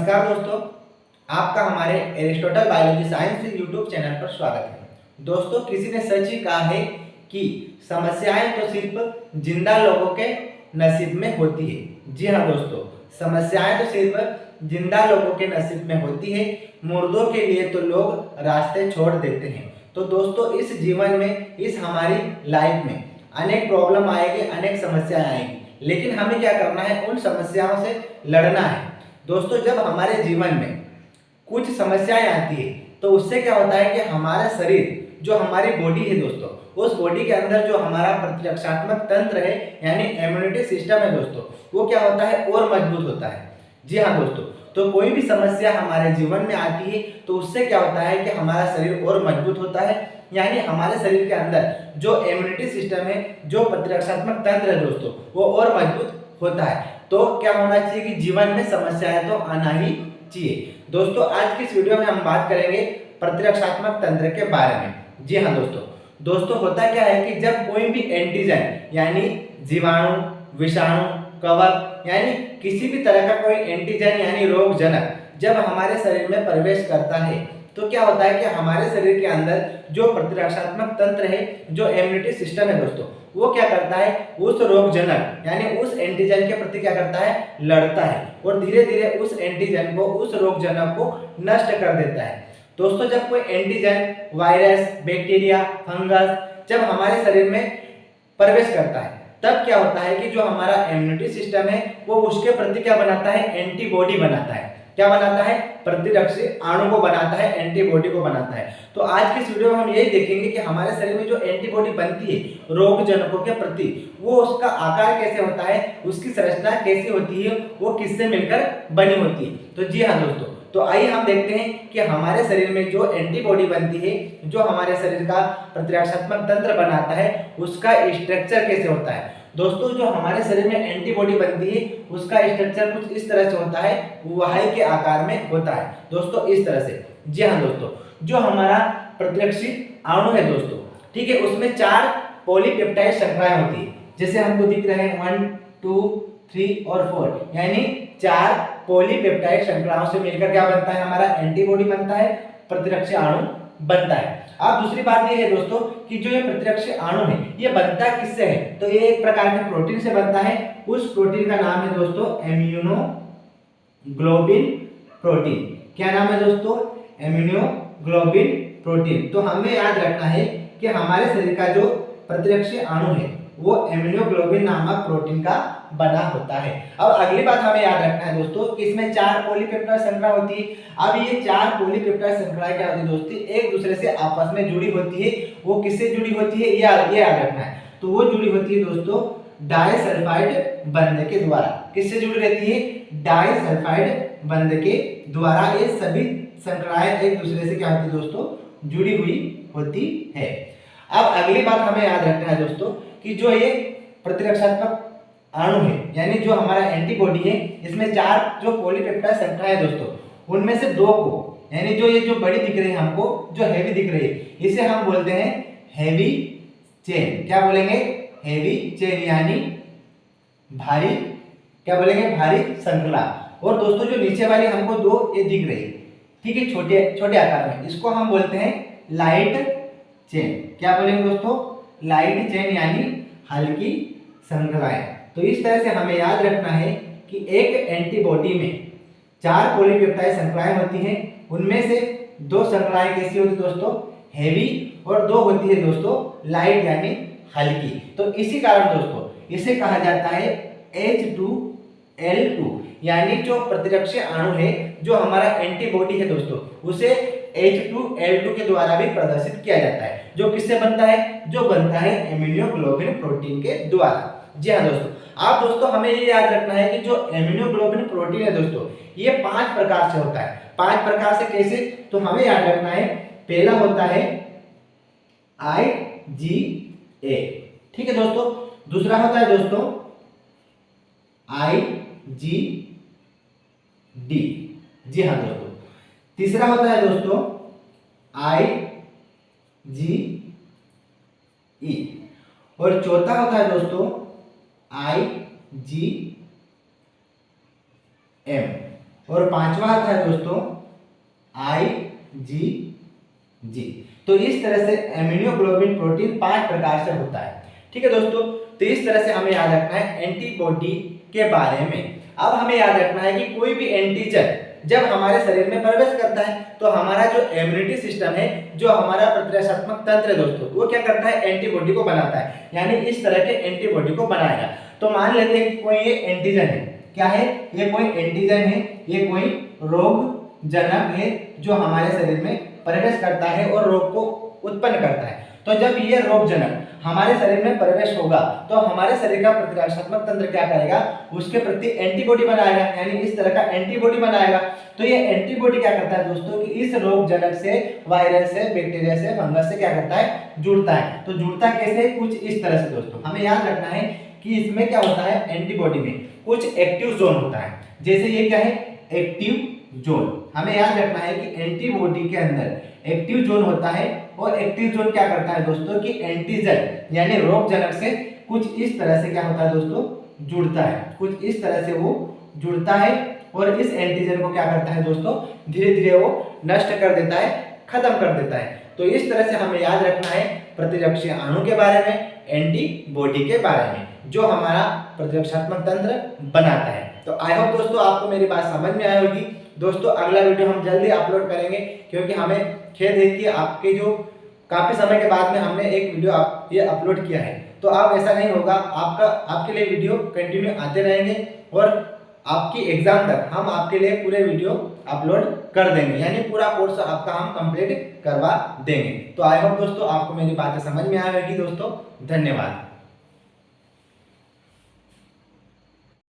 नमस्कार दोस्तों, आपका हमारे Aristotle biology science YouTube channel पर स्वागत है। दोस्तों, किसी ने सच ही कहा है कि समस्याएं तो सिर्फ जिंदा लोगों के नसीब में होती है। जी हाँ दोस्तों, समस्याएं तो सिर्फ जिंदा लोगों के नसीब में होती है, मुर्दों के लिए तो लोग रास्ते छोड़ देते हैं। तो दोस्तों, इस जीवन में, इस हमारी लाइफ में अनेक प्रॉब्लम आएगी, अनेक समस्याएं आएंगी, लेकिन हमें क्या करना है, उन समस्याओं से लड़ना है। दोस्तों, जब हमारे जीवन में कुछ समस्याएं आती है तो उससे क्या होता है कि हमारा शरीर, जो हमारी बॉडी है दोस्तों, उस बॉडी के अंदर जो हमारा प्रतिरक्षात्मक तंत्र है यानी इम्यूनिटी सिस्टम है दोस्तों, वो क्या होता है और मजबूत होता है। जी हाँ दोस्तों, तो कोई भी समस्या हमारे जीवन में आती है तो उससे क्या होता है कि हमारा शरीर और मजबूत होता है, यानी हमारे शरीर के अंदर जो इम्यूनिटी सिस्टम है, जो प्रतिरक्षात्मक तंत्र है दोस्तों, वो और मजबूत होता है। तो क्या होना चाहिए कि जीवन में समस्याएं तो आना ही चाहिए। दोस्तों, आज की इस वीडियो में हम बात करेंगे प्रतिरक्षात्मक तंत्र के बारे में। जी हाँ दोस्तों, होता क्या है कि जब कोई भी एंटीजन यानी जीवाणु, विषाणु, कवक यानी किसी भी तरह का कोई एंटीजन यानी रोगजनक जब हमारे शरीर में प्रवेश करता है तो क्या होता है कि हमारे शरीर के अंदर जो प्रतिरक्षात्मक तंत्र है, जो इम्यूनिटी सिस्टम है दोस्तों, वो क्या करता है, उस रोगजनक यानी उस एंटीजन के प्रति क्या करता है, लड़ता है और धीरे धीरे उस एंटीजन को, उस रोगजनक को नष्ट कर देता है। दोस्तों, जब कोई एंटीजन, वायरस, बैक्टीरिया, फंगस जब हमारे शरीर में प्रवेश करता है तब क्या होता है कि जो हमारा इम्यूनिटी सिस्टम है वो उसके प्रति क्या बनाता है, एंटीबॉडी बनाता है। क्या बनाता है, प्रतिरक्षी अणु को बनाता है, एंटीबॉडी को बनाता है। तो आज की इस वीडियो में हम यही देखेंगे कि हमारे शरीर में जो एंटीबॉडी बनती है रोगजनकों के प्रति, वो उसका आकार कैसे होता है, उसकी संरचना कैसी होती है, वो किससे मिलकर बनी होती है। तो जी हाँ दोस्तों, तो आइए हम देखते हैं कि हमारे शरीर में जो एंटीबॉडी बनती है, जो हमारे शरीर का प्रतिरक्षात्मक तंत्र बनाता है, उसका स्ट्रक्चर कैसे होता है। दोस्तों, जो हमारे शरीर में एंटीबॉडी बनती है उसका स्ट्रक्चर कुछ इस तरह से होता है, वाई के आकार में होता है दोस्तों, इस तरह से। जी हाँ दोस्तों, जो हमारा प्रतिरक्षी अणु है दोस्तों, ठीक है, उसमें 4 पॉलीपेप्टाइड श्रृंखलाएं होती है, जैसे हमको दिख रहे हैं 1, 2, 3 और 4, यानी 4 पॉलीपेप्टाइड श्रृंखलाओं से मिलकर क्या बनता है, हमारा एंटीबॉडी बनता है, प्रतिरक्षी अणु बनता है। अब दूसरी बात ये है दोस्तों कि जो ये प्रतिरक्षी अणु है ये बनता किससे है, तो ये एक प्रकार के प्रोटीन से बनता है। उस प्रोटीन का नाम है दोस्तों इम्यूनोग्लोबिन प्रोटीन। क्या नाम है दोस्तों, इम्यूनोग्लोबिन प्रोटीन। तो हमें याद रखना है कि हमारे शरीर का जो प्रतिरक्षी अणु है वो इम्यूनोग्लोबिन नामक प्रोटीन का बना होता है। अब अगली बात हमें याद रखना है दोस्तों कि इसमें 4 पॉलीपेप्टाइड श्रृंखला होती है। अब ये 4 पॉलीपेप्टाइड श्रृंखलाएं क्या होती है दोस्तों, एक दूसरे से आपस में जुड़ी होती है। वो किससे जुड़ी होती है, ये याद रखना है। तो वो जुड़ी होती है दोस्तों डाइसल्फाइड बंध के द्वारा। किससे जुड़ी रहती है, डाइसल्फाइड बंध के द्वारा। ये सभी श्रृंखलाएं एक दूसरे से क्या होती है दोस्तों, जुड़ी हुई होती है। अब अगली बात हमें याद रखना है दोस्तों कि जो ये प्रतिरक्षात्मक अणु है यानी जो हमारा एंटीबॉडी है, इसमें 4 जो पॉलीपेप्टाइड श्रृंखला है दोस्तों, उनमें से 2 को, यानी जो ये जो बड़ी दिख रही है हमको, जो हैवी दिख रही है, इसे हम बोलते हैं हैवी चेन। क्या बोलेंगे, हैवी चेन, यानी भारी, क्या बोलेंगे, भारी श्रृंखला। और दोस्तों, जो नीचे वाली हमको 2 ये दिख रही है, ठीक है, छोटे छोटे आकार में, इसको हम बोलते हैं लाइट चेन। क्या बोलेंगे दोस्तों, लाइट चेन, यानी हल्की श्रृंखलाएं। तो इस तरह से हमें याद रखना है कि एक एंटीबॉडी में 4 पॉलीपेप्टाइड श्रृंखलाएं होती हैं, उनमें से 2 श्रृंखलाएं कैसी होती है दोस्तों, हैवी, और 2 होती है दोस्तों लाइट यानी हल्की। तो इसी कारण दोस्तों इसे कहा जाता है H2L2, यानी जो प्रतिरक्षी अणु है, जो हमारा एंटीबॉडी है दोस्तों, उसे H2L2 के द्वारा भी प्रदर्शित किया जाता है। जो किससे बनता है, जो बनता है इम्यूनोग्लोबिन प्रोटीन के द्वारा। जी हाँ दोस्तों, आप दोस्तों हमें ये याद रखना है कि जो इम्यूनोग्लोबिन प्रोटीन है दोस्तों, ये 5 प्रकार से होता है। 5 प्रकार से कैसे, तो हमें याद रखना है, पहला होता है IgA, ठीक है दोस्तों। दूसरा होता है दोस्तों IgD। जी हाँ दोस्तों। तीसरा होता है दोस्तों IgE, और चौथा होता है दोस्तों IgM। और पांचवा आता है दोस्तों IgG। तो इस तरह से इम्यूनोग्लोबिन प्रोटीन 5 प्रकार से होता है। ठीक है दोस्तों, तो इस तरह से हमें याद रखना है एंटीबॉडी के बारे में। अब हमें याद रखना है कि कोई भी एंटीजन जब हमारे शरीर में प्रवेश करता है तो हमारा जो इम्यूनिटी सिस्टम है, जो हमारा प्रतिरक्षात्मक तंत्र है दोस्तों, वो क्या करता है, एंटीबॉडी को बनाता है, यानी इस तरह के एंटीबॉडी को बनाएगा। तो मान लेते हैं कि कोई ये एंटीजन है, क्या है, ये कोई एंटीजन है, ये कोई रोग जनक है जो हमारे शरीर में प्रवेश करता है और रोग को उत्पन्न करता है। तो जब ये रोग जनक हमारे शरीर में प्रवेश होगा तो हमारे शरीर का प्रतिरक्षात्मक तंत्र क्या करेगा, उसके प्रति एंटीबॉडी बनाएगा, यानी इस तरह का एंटीबॉडी बनाएगा। तो ये एंटीबॉडी क्या करता है दोस्तों कि इस रोग जनक से, वायरस से, बैक्टीरिया से, फंगस से क्या करता है, जुड़ता है। तो जुड़ता कैसे, कुछ इस तरह से दोस्तों। हमें याद रखना है कि इसमें क्या होता है, एंटीबॉडी में कुछ एक्टिव जोन होता है। जैसे ये क्या है, एक्टिव जोन। हमें याद रखना है कि एंटीबॉडी के अंदर एक्टिव जोन होता है और एक्टिव जोन क्या करता है दोस्तों कि एंटीजन यानी रोग जनक से कुछ इस तरह से क्या होता है दोस्तों, जुड़ता है, कुछ इस तरह से वो जुड़ता है और इस एंटीजन को क्या करता है दोस्तों, धीरे धीरे वो नष्ट कर देता है, खत्म कर देता है। तो इस तरह से हमें याद रखना है प्रतिरक्षी अणु के बारे में, एंटीबॉडी के बारे में, जो हमारा प्रतिरक्षात्मक तंत्र बनाता है। तो आई होप दोस्तों आपको मेरी बात समझ में आई होगी। दोस्तों अगला वीडियो हम जल्दी अपलोड करेंगे, क्योंकि हमें खेद है कि आपके जो काफी समय के बाद में हमने एक वीडियो ये अपलोड किया है। तो अब ऐसा नहीं होगा, आपके लिए वीडियो कंटिन्यू आते रहेंगे और आपकी एग्जाम तक हम आपके लिए पूरे वीडियो अपलोड कर देंगे, यानी पूरा कोर्स आपका हम कंप्लीट करवा देंगे। तो आई होप दोस्तों आपको मेरी बातें समझ में आई होगी दोस्तों। धन्यवाद।